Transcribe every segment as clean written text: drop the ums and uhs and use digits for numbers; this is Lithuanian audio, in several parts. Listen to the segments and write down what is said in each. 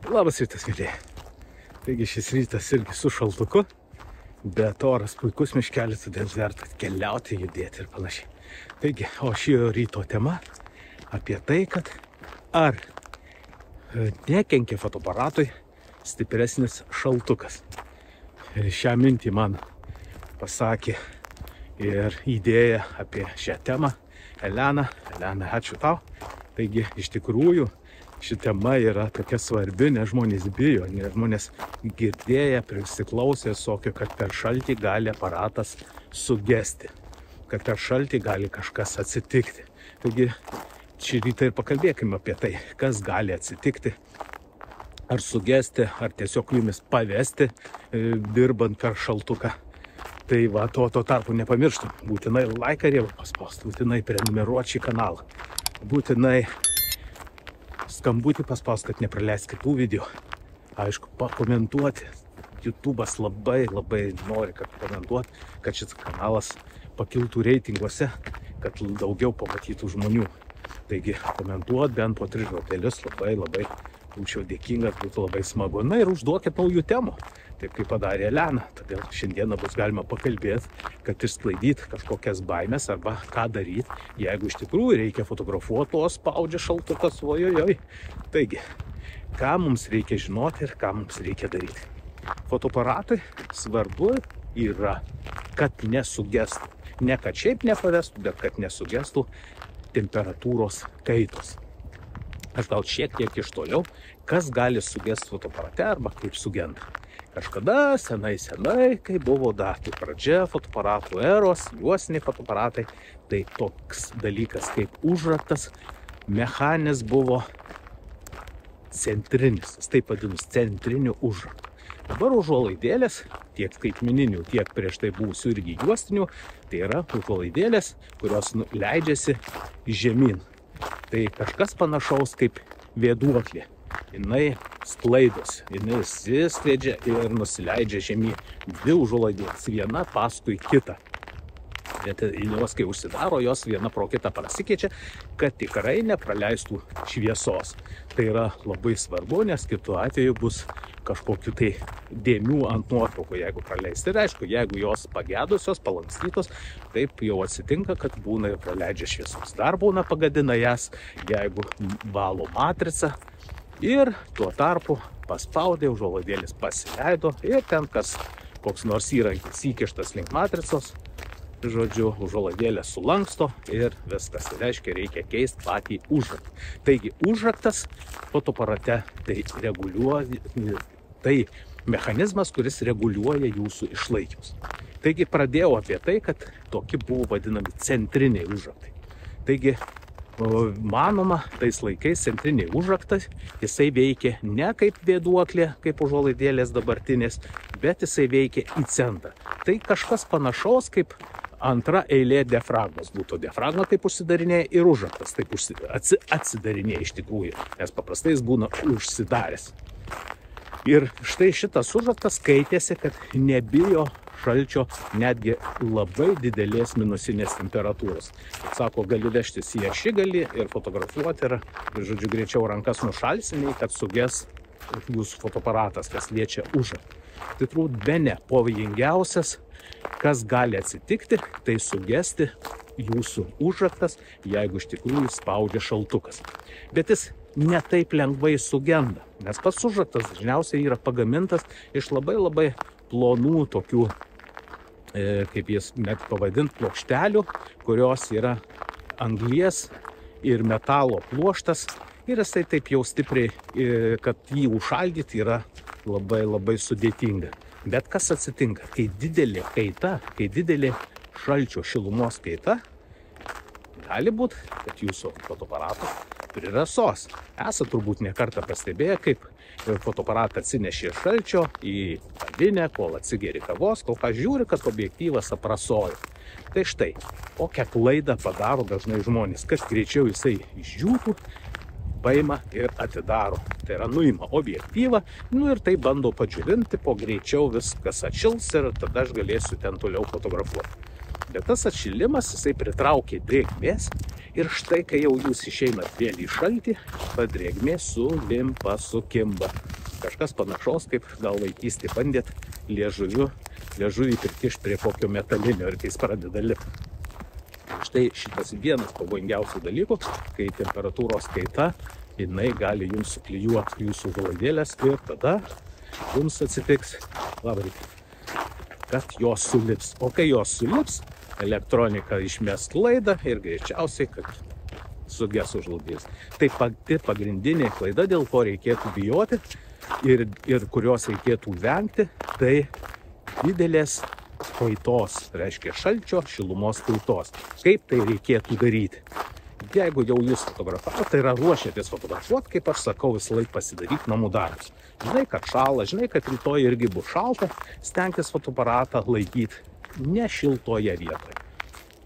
Labas rytas, mėlyje. Taigi šis rytas irgi su šaltuku, bet oras puikus miškelis, todėl verta keliauti, judėti ir panašiai. Taigi, o šio ryto tema apie tai, kad ar nekenkia fotoaparatui stipresnis šaltukas. Ir šią mintį man pasakė ir idėja apie šią temą Elena. Elena, ačiū tau. Taigi, iš tikrųjų, ši tema yra tokia svarbi, nes žmonės bijo, nes žmonės girdėję, prisiklausę sokio, kad per šaltį gali aparatas sugesti, kad per šaltį gali kažkas atsitikti. Taigi, šį rytą ir pakalbėkime apie tai, kas gali atsitikti, ar sugesti, ar tiesiog jumis pavesti, dirbant per šaltuką. Tai va, tuo tarpu nepamirštum, būtinai laiką ir paspaust, būtinai prenumeruoti šį kanalą, būtinai skambutį paspaust, kad nepraleist kitų video. Aišku, pakomentuoti. YouTube'as labai nori, kad komentuot, kad šis kanalas pakiltų reitinguose, kad daugiau pamatytų žmonių. Taigi, komentuot bent po 3 žodelius labai būčiau dėkingas, būtų labai smagu. Na ir užduokit naujų temų, taip kaip padarė Elena. Todėl šiandieną bus galima pakalbėti, kad išsklaidyti kažkokias baimės arba ką daryti, jeigu iš tikrųjų reikia fotografuoti, o spaudžia šaltukas, ojojoj. Taigi, ką mums reikia žinoti ir ką mums reikia daryti. Fotoaparatui svarbu yra, kad nesugestų. Ne kad šiaip nepavestų, bet kad nesugestų temperatūros kaitos. Aš gal šiek tiek iš toliau, kas gali sugesti fotoaparate arba kaip sugenda. Kažkada senai, kai buvo dar pradžia fotoaparatų eros, juostiniai fotoaparatai, tai toks dalykas kaip užraktas, mechaninis buvo centrinis, taip vadinus centriniu užraktu. Dabar užuolaidėlės, tiek skaitmeninių, tiek prieš tai buvusių irgi juostinių, tai yra užuolaidėlės, kurios leidžiasi žemyn. Tai kažkas panašaus kaip vėduoklė. Jinai sklaidosi, jinai įsiskleidžia ir nusileidžia žemyn. 2 užuolaidėlės, viena paskui kitą. Bet jos, kai užsidaro, jos viena pro kitą prasikeičia, kad tikrai nepraleistų šviesos. Tai yra labai svarbu, nes kitu atveju bus kažkokiu tai dėmių ant nuotraukų, jeigu praleisti. Ir aišku, jeigu jos pagedusios, palankstytos, taip jau atsitinka, kad būna ir praleidžia šviesos. Dar būna pagadina jas, jeigu valo matricą. Ir tuo tarpu paspaudė, užuolaidėlis pasileido ir ten koks nors įrankis įkištas link matricos, žodžiu, užuolaidėlė sulanksto ir viskas. Tai reiškia, reikia keisti patį užraktą. Taigi, užraktas fotoaparate tai mechanizmas, kuris reguliuoja jūsų išlaikymus. Taigi, pradėjau apie tai, kad tokie buvo vadinami centriniai užraktai. Taigi, manoma, tais laikais centriniai užraktai, jisai veikia ne kaip vėduoklė, kaip užuolaidėlės dabartinės, bet jisai veikia į centrą. Tai kažkas panašaus kaip antra eilė diafragmos būtų. Diafragma taip užsidarinėja ir užraktas taip atsidarinėja iš tikrųjų, nes paprastai jis būna užsidaręs. Ir štai šitas užraktas skaitėsi, kad nebijo šalčio netgi labai didelės minusinės temperatūros. Sako, gali vežtis į ašigalį ir fotografuoti ir, žodžiu, greičiau rankas nušalsiniai, kad suges jūsų fotoaparatas, kas liečia užraktą. Tai turbūt bene pavojingiausias, kas gali atsitikti, tai sugesti jūsų užraktas, jeigu iš tikrųjų spaudžia šaltukas. Bet jis ne taip lengvai sugenda, nes pats užraktas dažniausiai yra pagamintas iš labai plonų tokių, kaip jis net pavadint, plokštelių, kurios yra anglies ir metalo pluoštas. Ir jisai taip jau stipriai, kad jį užšaldyti yra labai sudėtinga. Bet kas atsitinka? Kai didelė kaita, kai didelė šalčio šilumos kaita, gali būti, kad jūsų fotoaparatas prirasos. Esate turbūt ne kartą pastebėję, kaip fotoaparatą atsinešė šalčio į kavinę, kol atsigeri kavos, kol ką žiūri, kad objektyvas aprasoja. Tai štai, kokią klaidą padaro dažnai žmonės, kad greičiau jisai išdžiūtų, paima ir atidaro. Tai yra, nuima objektyvą, ir tai bando padžiuvinti, po greičiau viskas atšils ir tada aš galėsiu ten toliau fotografuoti. Bet tas atšilimas, jisai pritraukia drėgmės ir štai, kai jau jūs išeinat vėl į šaltį, ta drėgmė sulimpa, sukimba. Kažkas panašaus, kaip gal vaikystėje bandėt liežuvį prikišti prie kokio metalinio ir kai jis pradeda lipti. Štai šitas vienas pavojingiausių dalykų, kai temperatūros kaita, jinai gali jums suklijuoti jūsų valandėlės ir tada jums atsitiks, kad jos sulips. O kai jos sulips, elektronika išmes klaidą ir greičiausiai, kad suges užlugdys. Tai pati pagrindinė klaida, dėl ko reikėtų bijoti ir kurios reikėtų vengti, tai didelės kaitos, reiškia šalčio, šilumos kaitos. Kaip tai reikėtų daryti? Jeigu jau jūs fotografavote, tai yra ruošiatės fotografuoti, kaip aš sakau, visą laiką pasidaryk namų darbus. Žinai, kad šąla, žinai, kad rytoj irgi bus šalta, stenkis fotoaparatą laikyti ne šiltoje vietoje.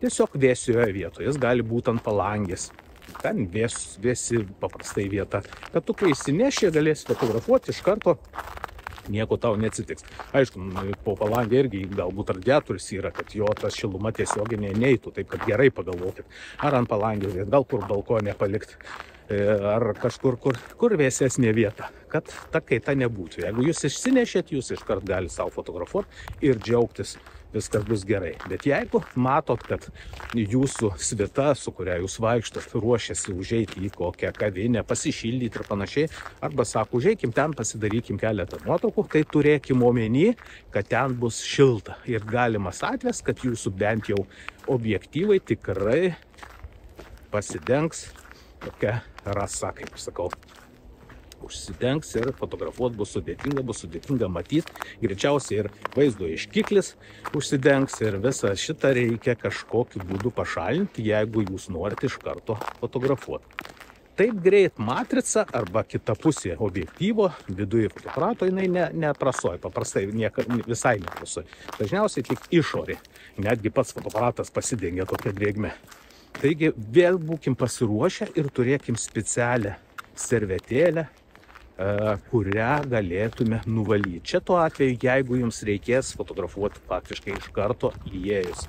Tiesiog vėsioje vietoje, jis gali būti ant palangės. Ten vėsi paprastai vieta, kad tu kai įsineši, galėsi fotografuoti iš karto, nieko tau neatsitiks. Aišku, po palangę irgi galbūt radiatorius yra, kad jo ta šiluma tiesioginė neitų, taip kad gerai pagalvokit, ar ant palangės, gal kur balkonė palikti, ar kažkur, kur vėsesnė vieta, kad ta kaita nebūtų. Jeigu jūs išsinešėt, jūs iškart gali savo fotografuoti ir džiaugtis, viskas bus gerai. Bet jeigu matot, kad jūsų svita, su kuria jūs vaikštot, ruošiasi užeiti į kokią kavinę, pasišildyti ir panašiai, arba sako, užeikim ten, pasidarykim keletą nuotraukų, tai turėkim omeny, kad ten bus šilta. Ir galimas atvejas, kad jūsų bent jau objektyvai tikrai pasidengs tokia rasa, kaip sakau. Užsidengs ir fotografuoti bus sudėtinga matyti. Greičiausiai ir vaizdo iškiklis užsidengs ir visą šitą reikia kažkokiu būdu pašalinti, jeigu jūs norite iš karto fotografuoti. Taip greit matrica arba kita pusė objektyvo viduje fotoaparato jinai neprasoja, paprastai visai neprasoja. Dažniausiai tik išorė, netgi pats fotoaparatas pasidengia tokia drėgme. Taigi vėl būkim pasiruošę ir turėkim specialią servetėlę, kurią galėtume nuvalyti. Čia tuo atveju, jeigu jums reikės fotografuoti faktiškai iš karto įėjus.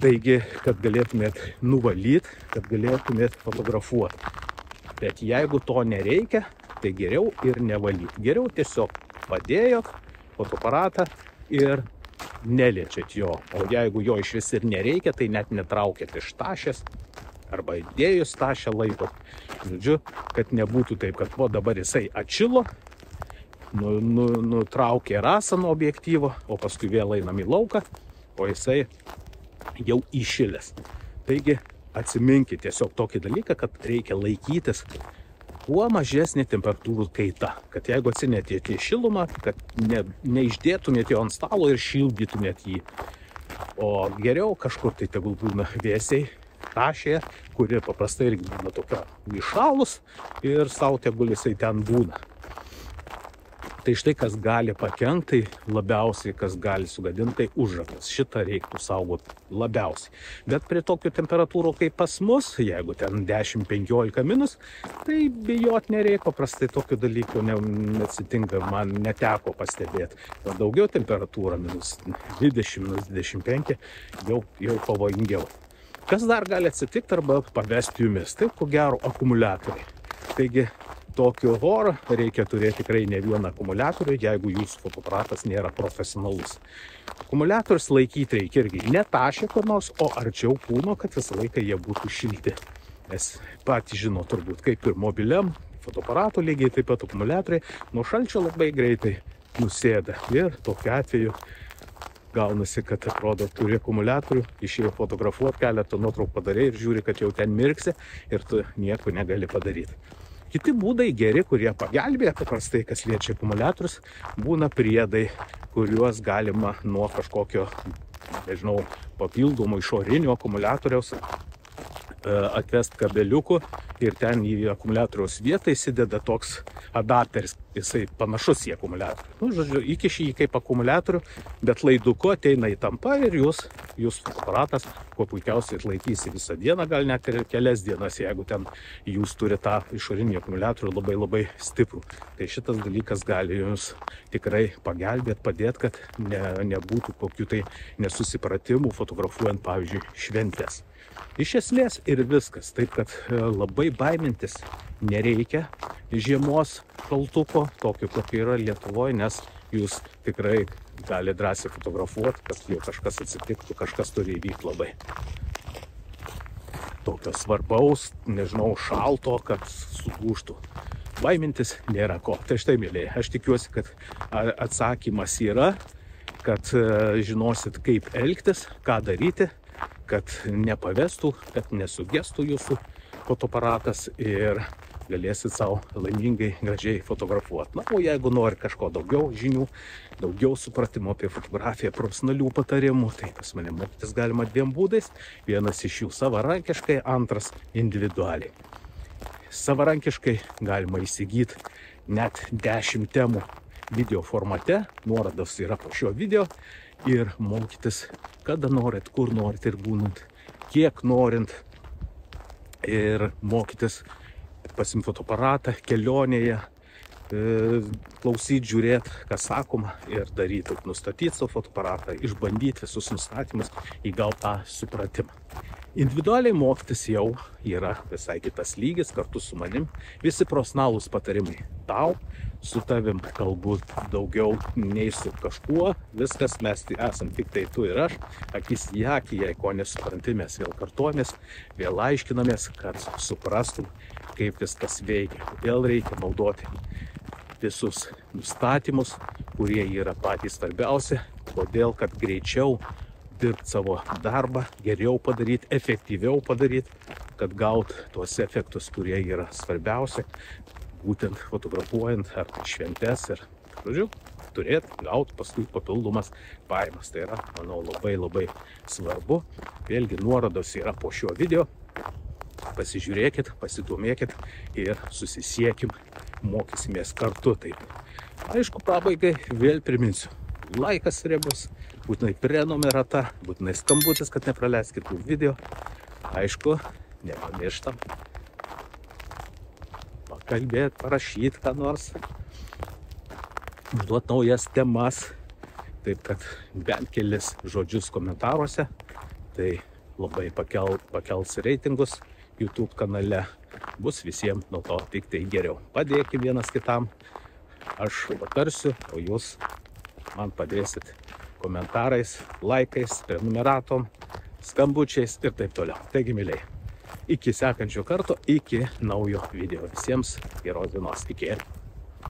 Taigi, kad galėtumėt nuvalyti, kad galėtumėt fotografuoti. Bet jeigu to nereikia, tai geriau ir nevalyti. Geriau tiesiog padėjot fotoaparatą ir neliečiat jo. O jeigu jo iš vis ir nereikia, tai net netraukėt iš tašės arba įdėjus tašę laikot. Žodžiu, kad nebūtų taip, kad dabar jisai atšilo, nutraukė rasą nuo objektyvo, o paskui vėl einam į lauką, o jisai jau įšilęs. Taigi atsiminkit tiesiog tokį dalyką, kad reikia laikytis kuo mažesnė temperatūrų kaita. Kad jeigu atsinetėte į šilumą, kad neišdėtumėte jo ant stalo ir šildytumėte jį. O geriau kažkur tai tegul būna vėsiai tašėje, kuri paprastai irgi būna tokia įšalus ir savo tegul jisai ten būna. Tai štai kas gali pakenkti, labiausiai kas gali sugadinti, tai užrakas. Šitą reiktų saugoti labiausiai. Bet prie tokių temperatūrų kaip pas mus, jeigu ten 10-15 minus, tai bijot nereikia, paprastai tokių dalykų neatsitinka, man neteko pastebėti. O daugiau temperatūra, minus 20, minus 25, jau pavojingiau. Kas dar gali atsitikti arba pavesti jumis? Tai ko gero akumuliatoriai. Taigi, tokio oro reikia turėti tikrai ne vieną akumuliatorių, jeigu jūsų fotoaparatas nėra profesionalus. Akumuliatorius laikyti reikia irgi ne tašę kur nors, o arčiau kūno, kad visą laiką jie būtų šilti. Nes patys žino turbūt, kaip ir mobiliam fotoaparato lygiai taip pat akumuliatoriai nuo šalčio labai greitai nusėda. Ir tokiu atveju gaunasi, kad atrodo turi akumuliatorių, išėjo fotografuoti, keletą nuotraukų padarė ir žiūri, kad jau ten mirksi ir tu nieko negali padaryti. Kiti būdai geri, kurie pagelbėja, paprastai, kas liečia akumuliatorius, būna priedai, kuriuos galima nuo kažkokio, nežinau, papildomo išorinio akumuliatoriaus atvest kabeliukų ir ten į akumuliatoriaus vietą įsideda toks adapteris, jisai panašus į akumuliatorių. Žodžiu, įkiši jį kaip akumuliatorių, bet laiduku ateina į tampą ir jūsų fotoaparatas kuo puikiausiai atlaikysi visą dieną, gal net ir kelias dienas, jeigu ten jūs turite tą išorinį akumuliatorių labai stiprų. Tai šitas dalykas gali jums tikrai pagelbėti, padėti, kad nebūtų kokių tai nesusipratimų fotografuojant, pavyzdžiui, šventės. Iš esmės ir viskas. Taip, kad labai baimintis nereikia žiemos šaltuko, tokio kokio yra Lietuvoje, nes jūs tikrai gali drąsiai fotografuoti, kad jau kažkas atsitiktų, kažkas turi įvykti labai tokio svarbaus, nežinau, šalto, kad sugūžtų. Baimintis nėra ko. Tai štai, mėlyje, aš tikiuosi, kad atsakymas yra, kad žinosit, kaip elgtis, ką daryti, kad nepavestų, kad nesugestų jūsų fotoaparatas ir galėsit savo laimingai, gražiai fotografuoti. Na, o jeigu nori kažko daugiau žinių, daugiau supratimo apie fotografiją, profesionalių patarimų, tai pas mane mokytis galima 2 būdais. Vienas iš jų savarankiškai, antras individualiai. Savarankiškai galima įsigyti net 10 temų video formate, nuorodos yra po šio video, ir mokytis, kada norit, kur norit ir būnant, kiek norint, ir mokytis pasimti fotoaparatą kelionėje, klausyti, žiūrėti, kas sakoma, ir daryti, nustatyti savo fotoaparatą, išbandyti visus nustatymus, įgauti tą supratimą. Individualiai mokytis jau yra visai kitas lygis, kartu su manim. Visi profesionalūs patarimai tau, su tavim galbūt daugiau nei su kažkuo. Viskas, mes esam tik tai tu ir aš, akis į akį, jei ko nesupranti, mes vėl kartuomės, vėl aiškinamės, kad suprastum, kaip viskas veikia. Vėl reikia naudoti visus nustatymus, kurie yra patys svarbiausi, todėl kad greičiau dirbti savo darbą, geriau padaryti, efektyviau padaryti, kad gaut tuos efektus, kurie yra svarbiausi, būtent fotografuojant ar šventes ir, žodžiu, turėti, gauti paskui papildomas pajamas. Tai yra, manau, labai svarbu. Vėlgi, nuorodos yra po šio video. Pasižiūrėkit, pasidomėkit ir susisiekim, mokysimės kartu. Taip. Aišku, pabaigai vėl priminsiu. Laikas riebus, būtinai prenumerata, būtinai skambutis, kad nepraleiskit tų video. Aišku, nepamirštam pakalbėti, parašyti ką nors, užduoti naujas temas, taip kad bent kelis žodžius komentaruose, tai labai pakels reitingus YouTube kanale, bus visiems nuo to tik tai geriau. Padėkime vienas kitam, aš patarsiu, o jūs man padėsit komentarais, laikais, prenumeratom, skambučiais ir taip toliau. Taigi, myliai, iki sekančio karto, iki naujo video. Visiems geros dienos. Iki.